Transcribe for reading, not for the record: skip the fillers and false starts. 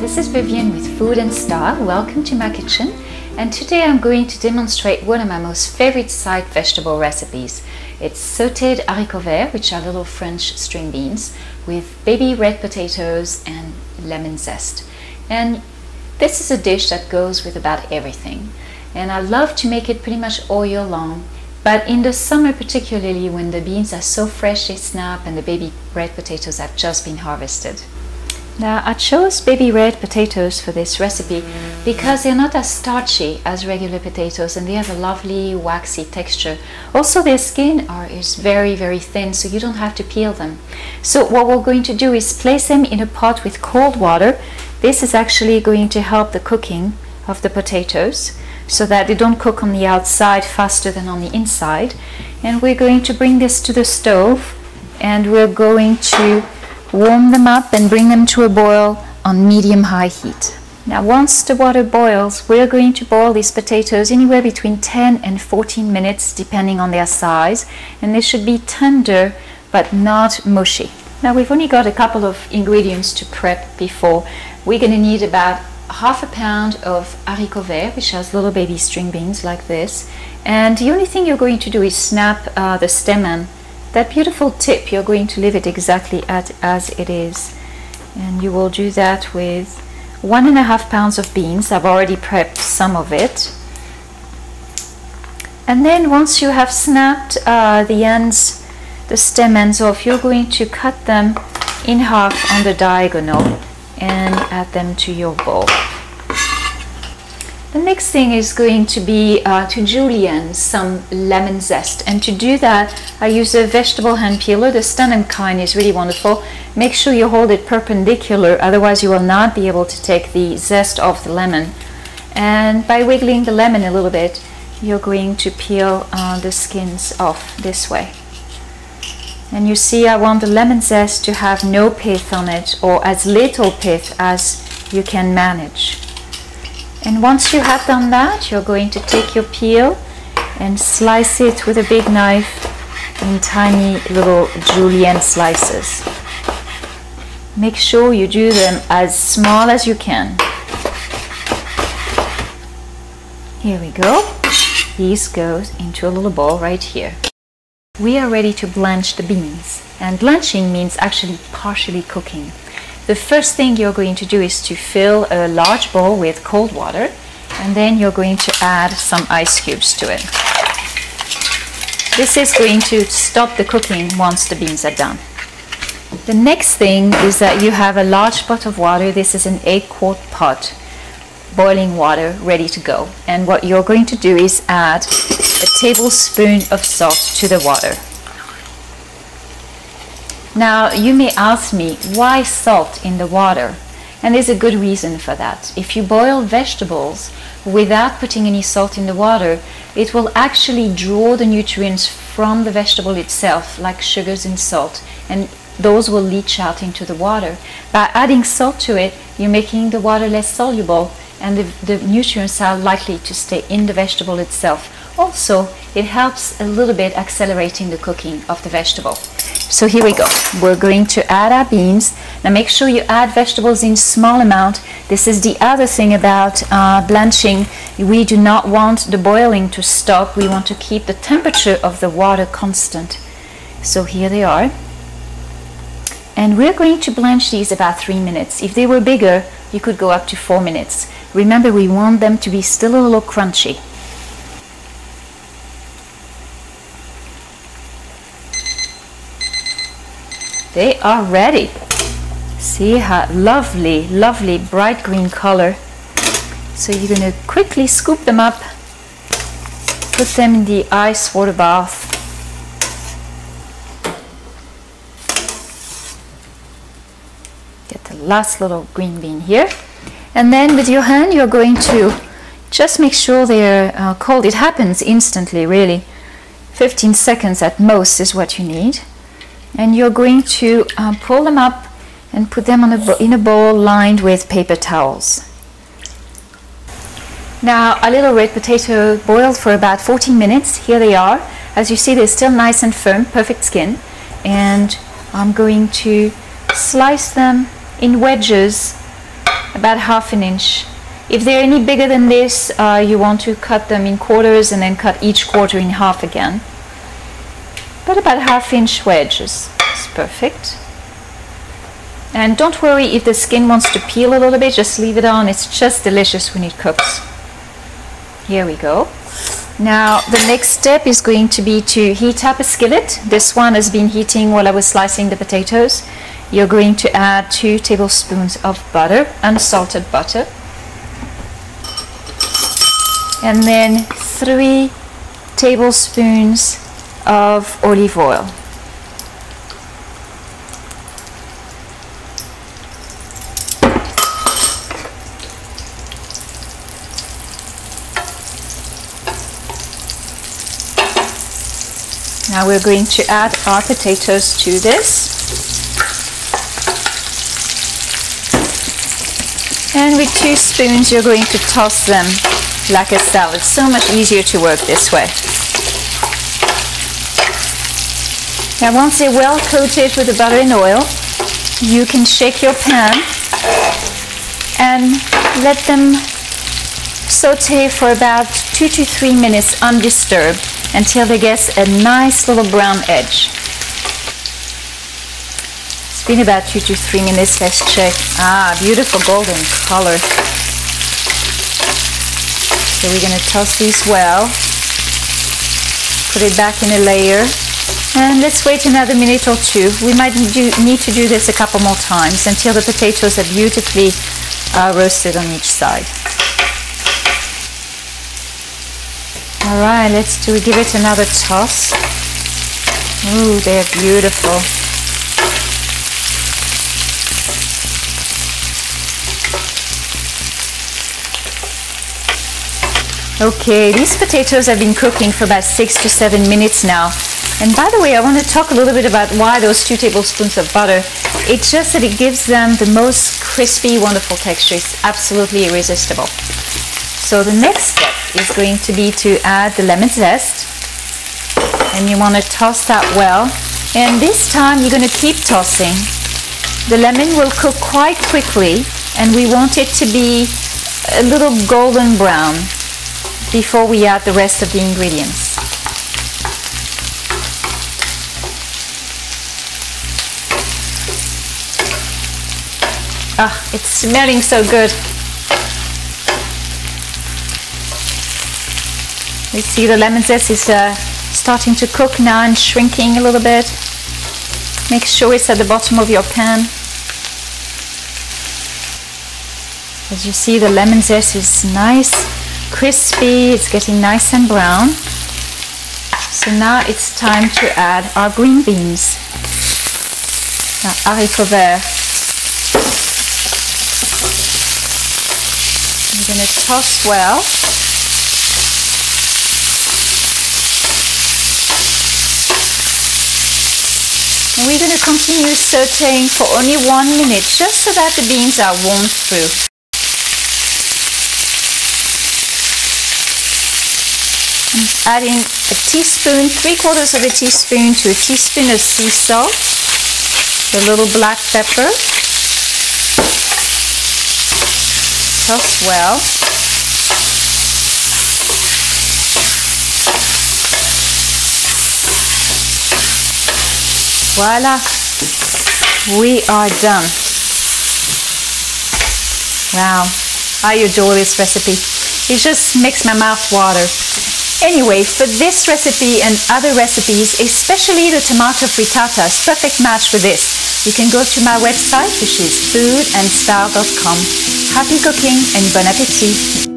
This is Viviane with Food and Style. Welcome to my kitchen, and today I'm going to demonstrate one of my most favorite side vegetable recipes. It's sautéed haricots verts, which are little French string beans, with baby red potatoes and lemon zest. And this is a dish that goes with about everything. And I love to make it pretty much all year long, but in the summer particularly when the beans are so fresh they snap and the baby red potatoes have just been harvested. Now I chose baby red potatoes for this recipe because they're not as starchy as regular potatoes and they have a lovely waxy texture. Also their skin is very thin, so you don't have to peel them. So what we're going to do is place them in a pot with cold water. This is actually going to help the cooking of the potatoes so that they don't cook on the outside faster than on the inside. And we're going to bring this to the stove and we're going to warm them up and bring them to a boil on medium-high heat. Now once the water boils, we're going to boil these potatoes anywhere between 10 and 14 minutes depending on their size, and they should be tender but not mushy. Now we've only got a couple of ingredients to prep before. We're going to need about half a pound of haricots verts, which has little baby string beans like this, and the only thing you're going to do is snap the stem end. That beautiful tip, you're going to leave it exactly as it is, and you will do that with 1.5 pounds of beans. I've already prepped some of it. And then once you have snapped the stem ends off, you're going to cut them in half on the diagonal and add them to your bowl. The next thing is going to be to julienne some lemon zest, and to do that I use a vegetable hand peeler. The standard kind is really wonderful. Make sure you hold it perpendicular, otherwise you will not be able to take the zest off the lemon. And by wiggling the lemon a little bit, you're going to peel the skins off this way. And you see, I want the lemon zest to have no pith on it, or as little pith as you can manage. And once you have done that, you're going to take your peel and slice it with a big knife in tiny little julienne slices. Make sure you do them as small as you can. Here we go. These goes into a little bowl right here. We are ready to blanch the beans, and blanching means actually partially cooking. The first thing you're going to do is to fill a large bowl with cold water, and then you're going to add some ice cubes to it. This is going to stop the cooking once the beans are done. The next thing is that you have a large pot of water. This is an 8-quart pot, boiling water, ready to go. And what you're going to do is add a tablespoon of salt to the water. Now you may ask me, why salt in the water? And there's a good reason for that. If you boil vegetables without putting any salt in the water, it will actually draw the nutrients from the vegetable itself, like sugars and salt, and those will leach out into the water. By adding salt to it, you're making the water less soluble, and the nutrients are likely to stay in the vegetable itself. Also, it helps a little bit accelerating the cooking of the vegetable. So here we go. We're going to add our beans. Now make sure you add vegetables in small amount. This is the other thing about blanching. We do not want the boiling to stop. We want to keep the temperature of the water constant. So here they are. And we're going to blanch these about 3 minutes. If they were bigger, you could go up to 4 minutes. Remember, we want them to be still a little crunchy. They are ready. See how lovely bright green color. So you're going to quickly scoop them up, put them in the ice water bath. Get the last little green bean here, and then with your hand you're going to just make sure they're cold. It happens instantly, really. 15 seconds at most is what you need. And you're going to pull them up and put them in a bowl lined with paper towels. Now a little red potato boiled for about 14 minutes. Here they are. As you see, they're still nice and firm, perfect skin. And I'm going to slice them in wedges about 1/2 inch. If they're any bigger than this, you want to cut them in quarters and then cut each quarter in half again. But about 1/2 inch wedges is perfect. And don't worry if the skin wants to peel a little bit, just leave it on. It's just delicious when it cooks. Here we go. Now the next step is going to be to heat up a skillet. This one has been heating while I was slicing the potatoes. You're going to add 2 tablespoons of butter, unsalted butter. And then 3 tablespoons of olive oil. Now we're going to add our potatoes to this. And with 2 spoons, you're going to toss them like a salad. So much easier to work this way. Now once they're well coated with the butter and oil, you can shake your pan and let them saute for about 2 to 3 minutes undisturbed until they get a nice little brown edge. It's been about 2 to 3 minutes. Let's check. Ah, beautiful golden color. So we're going to toss these well, put it back in a layer, and let's wait another minute or 2. We might need to do this a couple more times until the potatoes are beautifully roasted on each side. All right, give it another toss. Ooh, they're beautiful. Okay, these potatoes have been cooking for about 6 to 7 minutes now. And by the way, I want to talk a little bit about why those 2 tablespoons of butter. It's just that it gives them the most crispy, wonderful texture. It's absolutely irresistible. So the next step is going to be to add the lemon zest. And you want to toss that well. And this time you're going to keep tossing. The lemon will cook quite quickly, and we want it to be a little golden brown before we add the rest of the ingredients. Ah, it's smelling so good. We see the lemon zest is starting to cook now and shrinking a little bit. Make sure it's at the bottom of your pan. As you see, the lemon zest is nice, crispy, it's getting nice and brown. So now it's time to add our green beans, our haricots verts. I'm going to toss well. And we're going to continue sauteing for only 1 minute, just so that the beans are warmed through. I'm adding a teaspoon, 3/4 of a teaspoon to a teaspoon of sea salt, a little black pepper. Toss well. Voila, we are done. Wow, I adore this recipe. It just makes my mouth water. Anyway, for this recipe and other recipes, especially the tomato frittata is perfect match for this. You can go to my website, which is foodandstyle.com. Happy cooking and bon appétit!